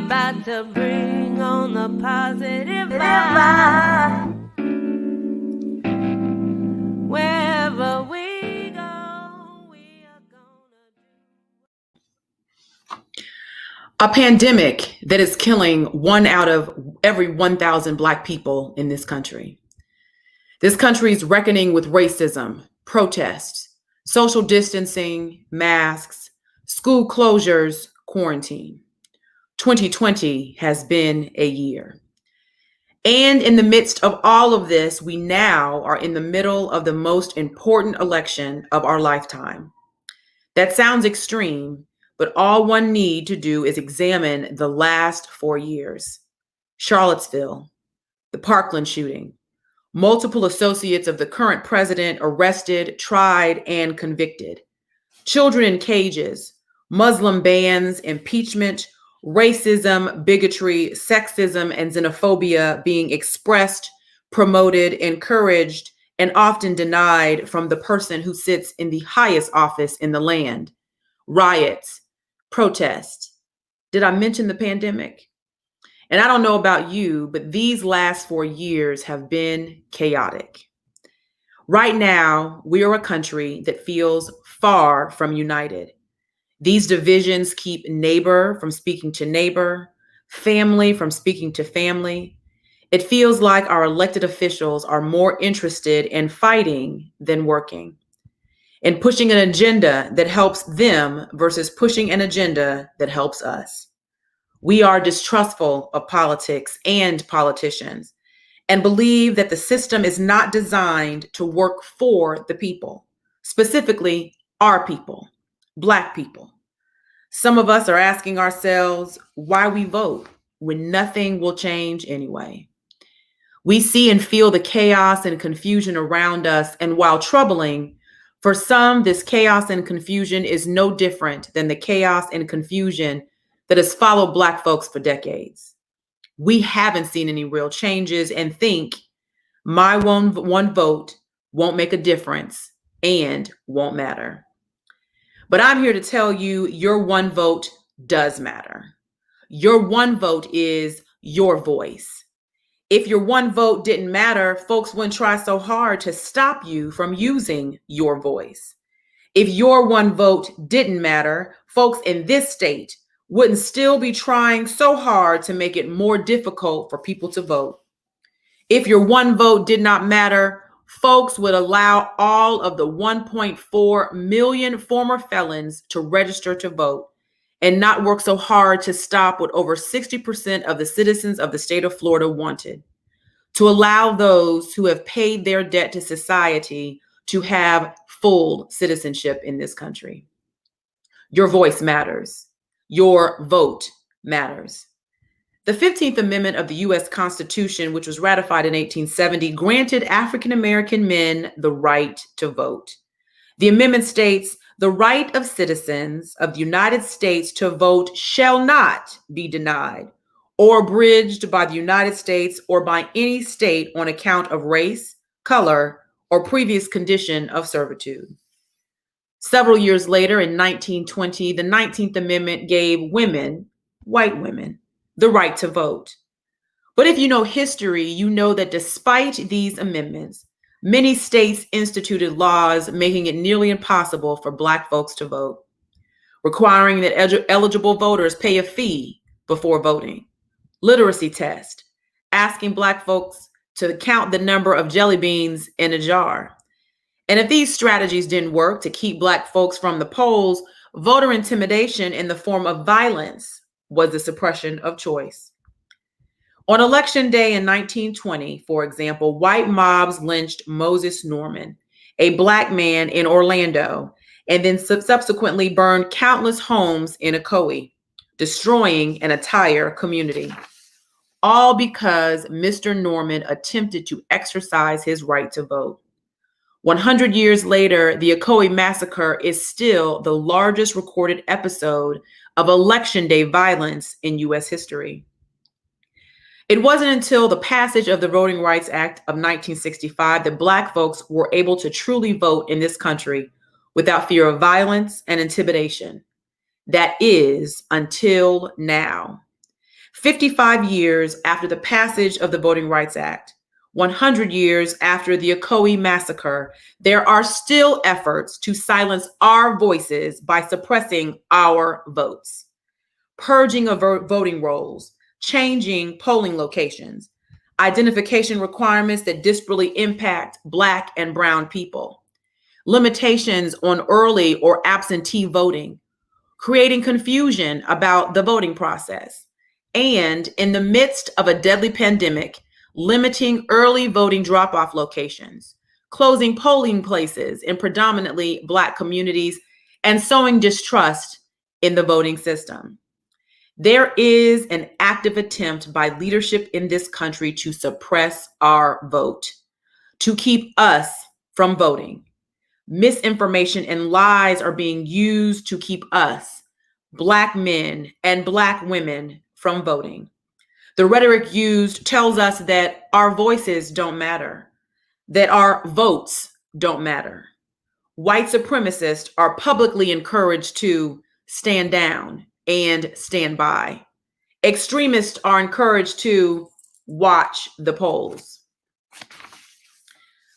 about to bring on the positive vibe. Wherever we go, we are gonna do. A pandemic that is killing 1 out of every 1,000 Black people in this country. This country is reckoning with racism, protests, social distancing, masks, school closures, quarantine. 2020 has been a year. And in the midst of all of this, we now are in the middle of the most important election of our lifetime. That sounds extreme, but all one need to do is examine the last 4 years. Charlottesville, the Parkland shooting, multiple associates of the current president arrested, tried, and convicted, children in cages, Muslim bans, impeachment, racism, bigotry, sexism, and xenophobia being expressed, promoted, encouraged, and often denied from the person who sits in the highest office in the land. Riots, protests. Did I mention the pandemic? And I don't know about you, but these last 4 years have been chaotic. Right now, we are a country that feels far from united. These divisions keep neighbor from speaking to neighbor, family from speaking to family. It feels like our elected officials are more interested in fighting than working, in pushing an agenda that helps them versus pushing an agenda that helps us. We are distrustful of politics and politicians and believe that the system is not designed to work for the people, specifically our people, Black people. Some of us are asking ourselves why we vote when nothing will change anyway. We see and feel the chaos and confusion around us, and while troubling, for some, this chaos and confusion is no different than the chaos and confusion that has followed Black folks for decades. We haven't seen any real changes and think my one vote won't make a difference and won't matter. But I'm here to tell you your one vote does matter. Your one vote is your voice. If your one vote didn't matter, folks wouldn't try so hard to stop you from using your voice. If your one vote didn't matter, folks in this state wouldn't still be trying so hard to make it more difficult for people to vote. If your one vote did not matter, folks would allow all of the 1.4 million former felons to register to vote and not work so hard to stop what over 60% of the citizens of the state of Florida wanted, to allow those who have paid their debt to society to have full citizenship in this country. Your voice matters. Your vote matters. The 15th Amendment of the U.S. Constitution, which was ratified in 1870, granted African American men the right to vote. The amendment states, "The right of citizens of the United States to vote shall not be denied or abridged by the United States or by any state on account of race, color, or previous condition of servitude." Several years later, in 1920, the 19th Amendment gave women, white women, the right to vote. But if you know history, you know that despite these amendments, many states instituted laws making it nearly impossible for Black folks to vote, requiring that eligible voters pay a fee before voting, literacy test, asking Black folks to count the number of jelly beans in a jar. And if these strategies didn't work to keep Black folks from the polls, voter intimidation in the form of violence was the suppression of choice. On Election Day in 1920, for example, white mobs lynched Moses Norman, a Black man in Orlando, and then subsequently burned countless homes in Ocoee, destroying an entire community. All because Mr. Norman attempted to exercise his right to vote. 100 years later, the Ocoee Massacre is still the largest recorded episode of Election Day violence in U.S. history. It wasn't until the passage of the Voting Rights Act of 1965 that Black folks were able to truly vote in this country without fear of violence and intimidation. That is, until now. 55 years after the passage of the Voting Rights Act, 100 years after the Ocoee Massacre, there are still efforts to silence our voices by suppressing our votes, purging of voting rolls, changing polling locations, identification requirements that disparately impact Black and Brown people, limitations on early or absentee voting, creating confusion about the voting process, and in the midst of a deadly pandemic, limiting early voting drop-off locations, closing polling places in predominantly Black communities, and sowing distrust in the voting system. There is an active attempt by leadership in this country to suppress our vote, to keep us from voting. Misinformation and lies are being used to keep us, Black men and Black women, from voting. The rhetoric used tells us that our voices don't matter, that our votes don't matter. White supremacists are publicly encouraged to stand down and stand by. Extremists are encouraged to watch the polls.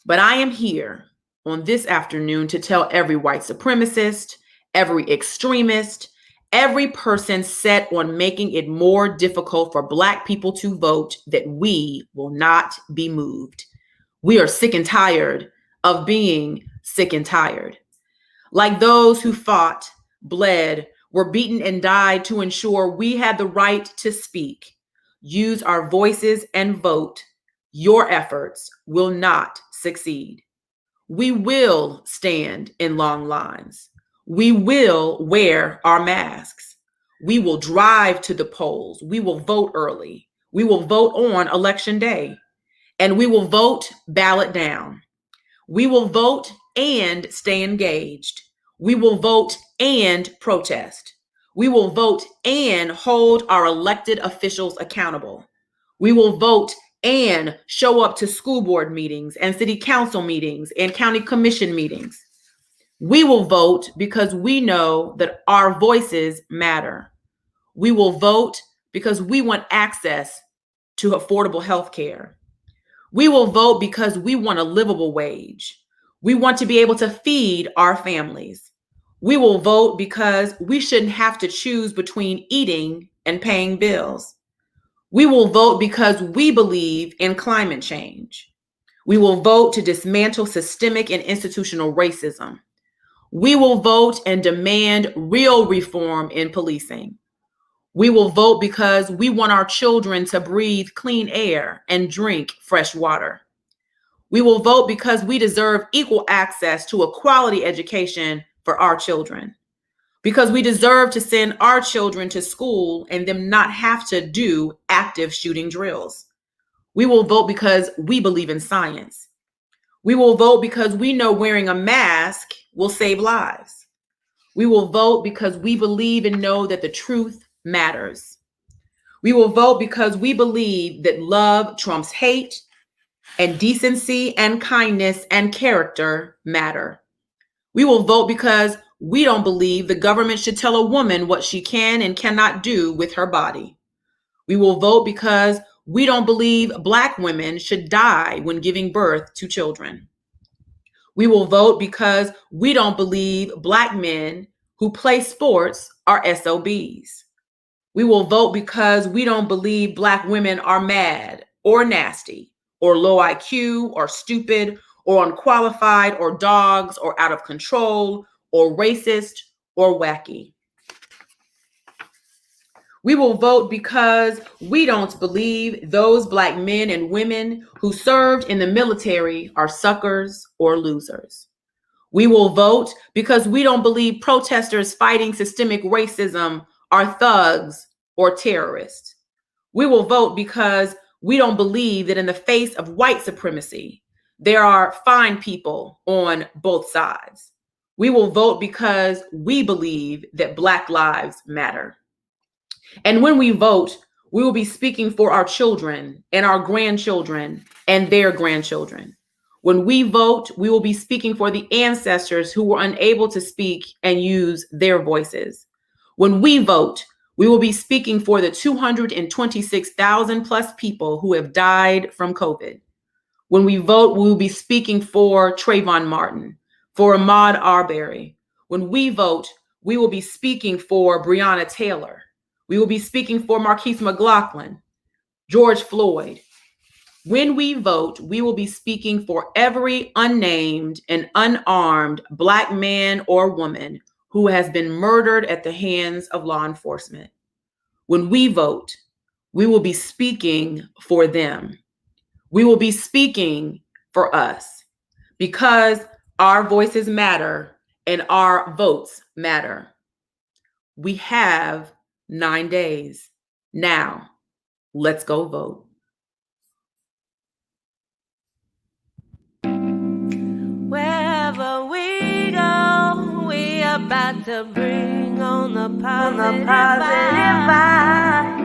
But I am here on this afternoon to tell every white supremacist, every extremist, every person set on making it more difficult for Black people to vote that we will not be moved. We are sick and tired of being sick and tired. Like those who fought, bled, were beaten and died to ensure we had the right to speak, use our voices and vote, your efforts will not succeed. We will stand in long lines. We will wear our masks. We will drive to the polls. We will vote early. We will vote on election day. And we will vote ballot down. We will vote and stay engaged. We will vote and protest. We will vote and hold our elected officials accountable. We will vote and show up to school board meetings and city council meetings and county commission meetings. We will vote because we know that our voices matter. We will vote because we want access to affordable health care. We will vote because we want a livable wage. We want to be able to feed our families. We will vote because we shouldn't have to choose between eating and paying bills. We will vote because we believe in climate change. We will vote to dismantle systemic and institutional racism. We will vote and demand real reform in policing. We will vote because we want our children to breathe clean air and drink fresh water. We will vote because we deserve equal access to a quality education for our children. Because we deserve to send our children to school and them not have to do active shooting drills. We will vote because we believe in science. We will vote because we know wearing a mask will save lives. We will vote because we believe and know that the truth matters. We will vote because we believe that love trumps hate and decency and kindness and character matter. We will vote because we don't believe the government should tell a woman what she can and cannot do with her body. We will vote because we don't believe Black women should die when giving birth to children. We will vote because we don't believe Black men who play sports are SOBs. We will vote because we don't believe Black women are mad or nasty or low IQ or stupid or unqualified or dogs or out of control or racist or wacky. We will vote because we don't believe those Black men and women who served in the military are suckers or losers. We will vote because we don't believe protesters fighting systemic racism are thugs or terrorists. We will vote because we don't believe that in the face of white supremacy, there are fine people on both sides. We will vote because we believe that Black lives matter. And when we vote, we will be speaking for our children and our grandchildren and their grandchildren. When we vote, we will be speaking for the ancestors who were unable to speak and use their voices. When we vote, We will be speaking for the 226,000 plus people who have died from COVID. When we vote, we will be speaking for Trayvon Martin, for Ahmaud Arbery. When we vote, we will be speaking for Breonna Taylor. We will be speaking for Markeith McLaughlin, George Floyd. When we vote, we will be speaking for every unnamed and unarmed Black man or woman who has been murdered at the hands of law enforcement. When we vote, we will be speaking for them. We will be speaking for us because our voices matter and our votes matter. We have 9 days. Now, let's go vote. Wherever we go, we about to bring on the positive vibe.